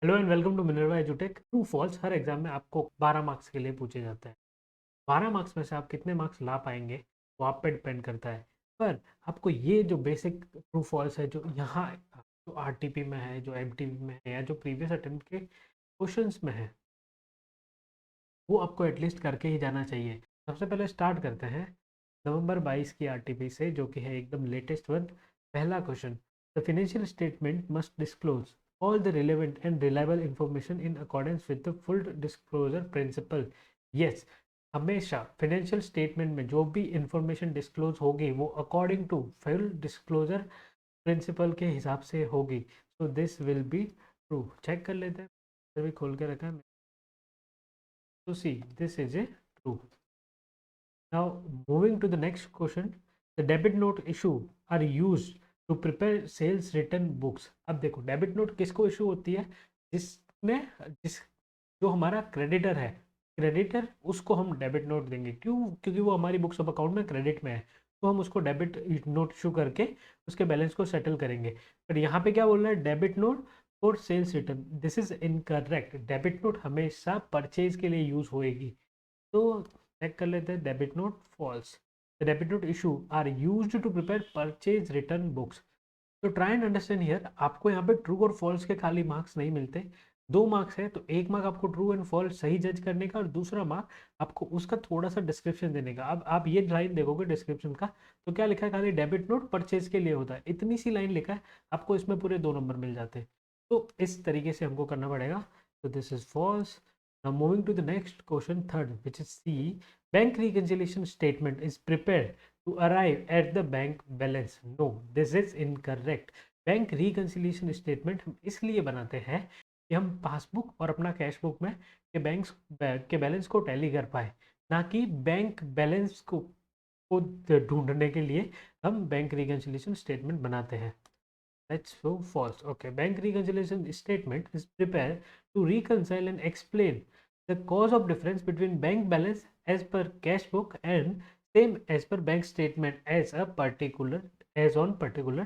Hello and welcome to Minerva एजुटेक। True false हर exam में आपको 12 मार्क्स के लिए पूछे जाते हैं। 12 मार्क्स में से आप कितने मार्क्स ला पाएंगे वो आप पे डिपेंड करता है। पर आपको ये जो बेसिक ट्रू फॉल्स है जो यहाँ जो आरटीपी में है, जो एमटीपी में है या जो प्रीवियस अटेम्प्ट के क्वेश्चंस में है, वो आपको एटलीस्ट करके ही जाना चाहिए। सबसे पहले स्टार्ट करते हैं नवंबर 22 की आरटीपी से, जो कि है एकदम लेटेस्ट वन। पहला question, the financial statement must disclose all the relevant and reliable information in accordance with the full disclosure principle. Yes, हमेशा फाइनेंशियल स्टेटमेंट में जो भी इंफॉर्मेशन डिस्क्लोज होगी वो according to full disclosure principle के हिसाब से होगी। So this will be true. Check कर लेते हैं, भी खोल के रखा है। तो see this is a true. Now, moving to the next question, the debit note issue are used to prepare sales return books. अब देखो डेबिट नोट किसको इशू होती है? जिसने जिस जो हमारा क्रेडिटर है, क्रेडिटर उसको हम डेबिट नोट देंगे। क्यों? क्योंकि वो हमारी बुक्स ऑफ अकाउंट में क्रेडिट में है, तो हम उसको डेबिट नोट इशू करके उसके बैलेंस को सेटल करेंगे। पर यहाँ पे क्या बोल रहा है? Debit note for sales return. This is incorrect. Debit note हमेशा परचेज के लिए यूज होएगी। तो चेक कर लेते हैं, debit note false. The debit note issue are used to prepare purchase return books. तो ट्राई एंड अंडरस्टैंड हियर। आपको यहाँ पे ट्रू और फॉल्स के खाली मार्क्स नहीं मिलते। 2 मार्क्स है तो 1 मार्क आपको ट्रू एंड फॉल्स सही जज करने का, और दूसरा मार्क आपको उसका थोड़ा सा डिस्क्रिप्शन देने का। अब आप ये लाइन देखोगे डिस्क्रिप्शन का, तो क्या लिखा है? खाली डेबिट नोट परचेज के लिए होता है, इतनी सी लाइन लिखा है, आपको इसमें पूरे 2 नंबर मिल जाते हैं। तो इस तरीके से हमको करना पड़ेगा। तो this is false. Now moving to the next question, third, which is C. Bank reconciliation statement is prepared to arrive at the bank balance. No, this is incorrect. Bank reconciliation statement हम इसलिए बनाते हैं कि हम passbook और अपना cash book में के बैलेंस को टैली कर पाए, ना कि बैंक बैलेंस को ढूंढने के लिए हम बैंक रिकन्सिलिएशन स्टेटमेंट बनाते हैं। That's so false. Okay, bank reconciliation statement is prepared to reconcile and explain the cause of difference between bank balance as per cash book and same as per bank statement as on particular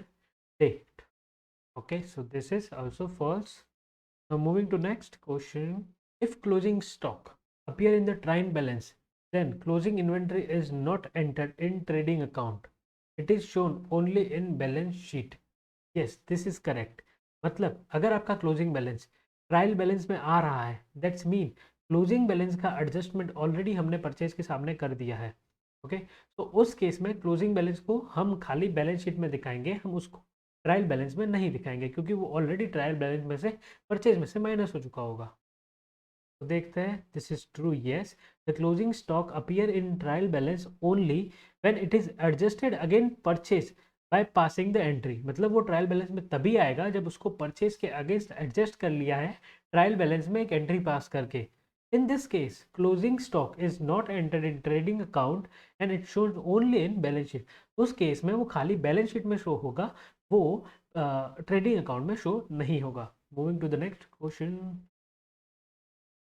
date. Okay, so this is also false. Now moving to next question. If closing stock appear in the trial balance, then closing inventory is not entered in trading account. It is shown only in balance sheet. Yes this is correct. मतलब अगर आपका closing balance trial balance में आ रहा है, that's mean closing balance का adjustment already हमने purchase के सामने कर दिया है। ओके, तो उस केस में क्लोजिंग बैलेंस को हम खाली बैलेंस शीट में दिखाएंगे, हम उसको ट्रायल बैलेंस में नहीं दिखाएंगे, क्योंकि वो ऑलरेडी ट्रायल बैलेंस में से परचेज में से माइनस हो चुका होगा। तो देखते हैं, this is true. Yes, the closing stock appear in trial balance only when it is adjusted again purchase by passing the entry. मतलब वो ट्रायल बैलेंस में तभी आएगा जब उसको परचेज के अगेंस्ट एडजस्ट कर लिया है ट्रायल बैलेंस में एक एंट्री पास करके। In this case closing stock is not entered in trading account and it shows only in balance sheet. उस केस में वो खाली बैलेंस शीट में शो होगा, वो ट्रेडिंग अकाउंट में शो नहीं होगा। Moving to the next question.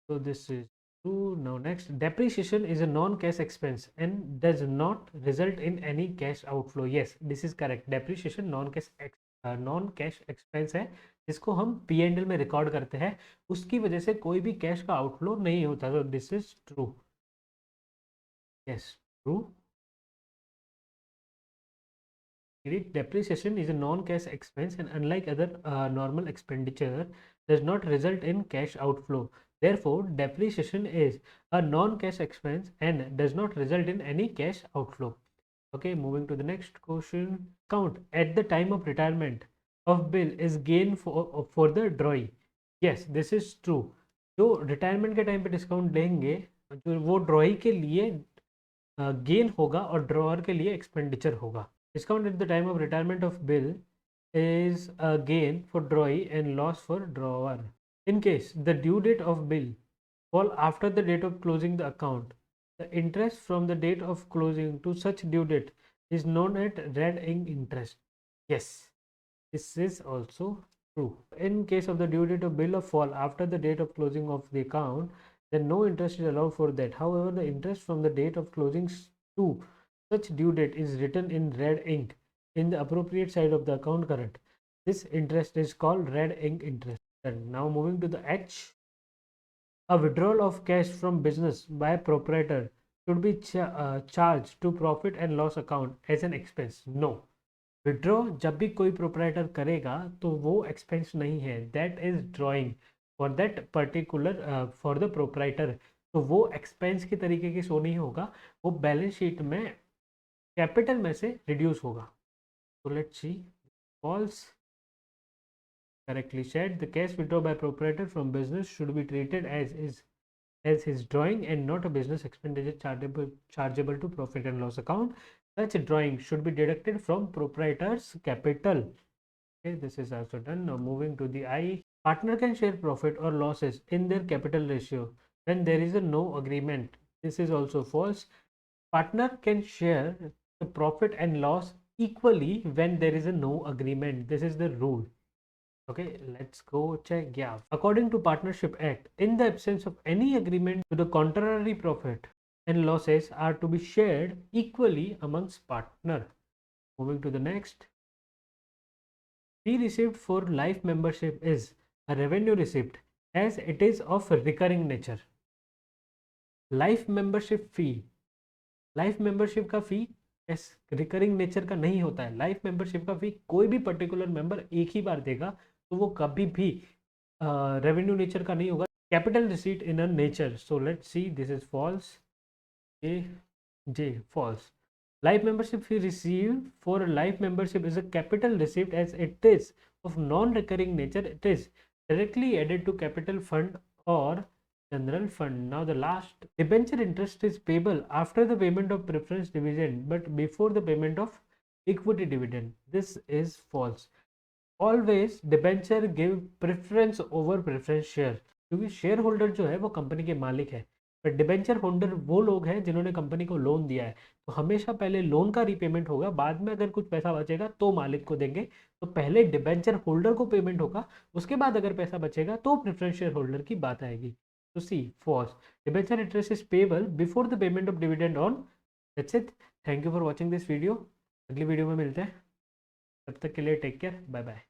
So this is true. Now next, depreciation is a non-cash expense and does not result in any cash outflow. Yes, this is correct. Depreciation non-cash expense है, जिसको हम P&L में record करते हैं, उसकी वजह से कोई भी कैश का आउटफ्लो नहीं होता। तो this is true. Yes, true. Depreciation is a non-cash expense and unlike other normal expenditure does not result in cash outflow. Therefore, depreciation is a non-cash expense and does not result in any cash outflow. Okay, moving to the next question. Count at the time of retirement of bill is gain for the drawee. Yes, this is true. जो retirement के time पे discount देंगे, जो वो ड्रॉई के लिए gain होगा और ड्रॉअर के लिए एक्सपेंडिचर होगा। Discount at the time of retirement of bill is a gain for drawee and loss for drawer. In case the due date of bill fall after the date of closing the account, the interest from the date of closing to such due date is known as red ink interest. Yes, this is also true. In case of the due date of bill of fall after the date of closing of the account, then no interest is allowed for that. However, the interest from the date of closing to such due date is written in red ink in the appropriate side of the account current. This interest is called red ink interest. Then now moving to the H. A withdrawal of cash from business by a proprietor should be charged to profit and loss account as an expense. No. Withdraw जब भी कोई proprietor करेगा तो वो expense नहीं है, that is drawing for that particular for the proprietor. तो वो एक्सपेंस के तरीके की शो नहीं होगा, वो बैलेंस शीट में कैपिटल में से रिड्यूस होगा। तो let's see, false, correctly said. The cash withdrawn by proprietor from business should be treated as his drawing and not a business expenditure chargeable to profit and loss account. Such drawing should be deducted from proprietor's capital. Okay, this is also done. Now moving to the I. Partner can share profit or losses in their capital ratio when there is a no agreement. This is also false. Partner can share the profit and loss equally when there is a no agreement. This is the rule. Okay, let's go check. Yeah, according to Partnership Act, in the absence of any agreement to the contrary, profit and losses are to be shared equally amongst partner. Moving to the next. Fee received for life membership is a revenue receipt as it is of recurring nature. Life membership fee, life membership का फी recurring nature का नहीं होता है। Life membership का फी कोई भी particular member एक ही बार देगा, तो वो कभी भी रेवेन्यू नेचर का नहीं होगा। Capital receipt in a nature, so let's see, this is false, J false. Life membership fee received for a life membership is a capital receipt as it is of non-recurring nature. It is directly added to capital fund or general fund. Now the last, debenture interest is payable after the payment of preference dividend but before the payment of equity dividend. This is false. Always debenture give preference over preference share, क्योंकि share holder जो है वो company के मालिक है, पर debenture holder वो लोग हैं जिन्होंने कंपनी को लोन दिया है। तो हमेशा पहले लोन का रीपेमेंट होगा, बाद में अगर कुछ पैसा बचेगा तो मालिक को देंगे। तो पहले डिबेंचर होल्डर को पेमेंट होगा, उसके बाद अगर पैसा बचेगा तो प्रेफरेंस शेयर होल्डर की बात आएगी। तो see false, debenture interest is payable before the payment of dividend on. That's it, thank you for watching this video. अगली वीडियो में मिलते हैं, तब तक के लिए टेक केयर, बाय बाय।